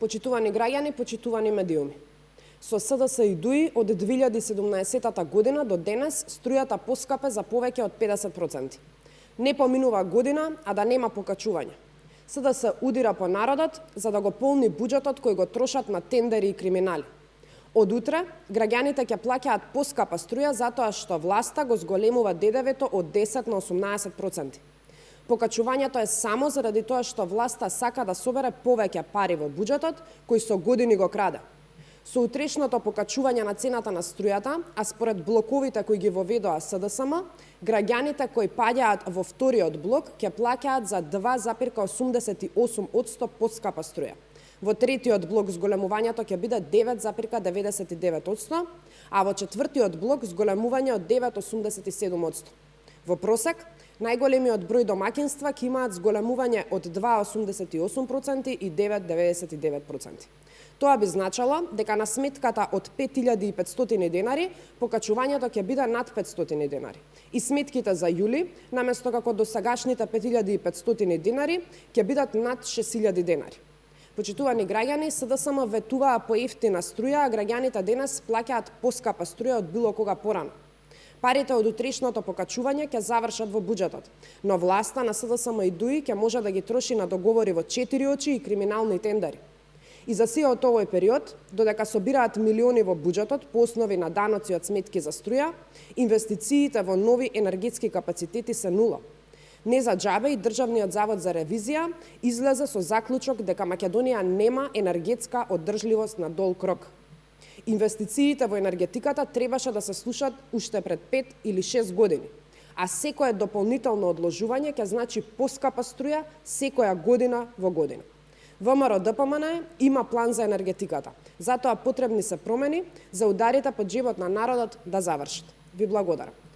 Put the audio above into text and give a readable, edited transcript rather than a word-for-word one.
Почитувани граѓани, почитувани медиуми. Со СДС и ДУИ од 2017 година до денес струјата поскапе за повеќе од 50%. Не поминува година, а да нема покачување. СДС удира по народот за да го полни буџетот кој го трошат на тендери и криминали. Од утре, граѓаните ќе плаќаат поскапа струја затоа што власта го зголемува ДДВ-то од 10 на 18%. Покачувањето е само заради тоа што власта сака да собере повеќе пари во буџетот, кој со години го краде. Со утрешното покачување на цената на струјата, а според блоковите кои ги воведоа СДСМ, граѓаните кои паѓаат во вториот блок ќе плаќаат за 2,88% поскапа струја. Во третиот блок зголемувањето ќе биде 9,99%, а во четвртиот блок зголемување од 9,87%. Во просек, најголемиот број домаќинства ќе имаат зголемување од 2,88% и 9,99%. Тоа би значало дека на сметката од 5.500 денари, покачувањето ќе биде над 500 денари. И сметките за јули, наместо како досегашните 5.500 денари, ќе бидат над 6.000 денари. Почитувани граѓани, СДСМ ветуваа по ефтина струја, а граѓаните денес плаќаат поскапа струја од било кога порано. Парите од утрешното покачување ќе завршат во буџетот, но власта на СДСМ и ДУИ ќе може да ги троши на договори во 4 очи и криминални тендери. И за сиот овој период, додека собираат милиони во буџетот по основи на даноци од сметки за струја, инвестициите во нови енергетски капацитети се нула. Не за џабе и Државниот завод за ревизија излезе со заклучок дека Македонија нема енергетска одржливост на долг рок. Инвестициите во енергетиката требаше да се слушат уште пред 5 или 6 години, а секое дополнително одложување ќе значи поскапа струја секоја година во година. ВМРО ДПМН има план за енергетиката, затоа потребни се промени за ударите по џебот на народот да завршат. Ви благодарам.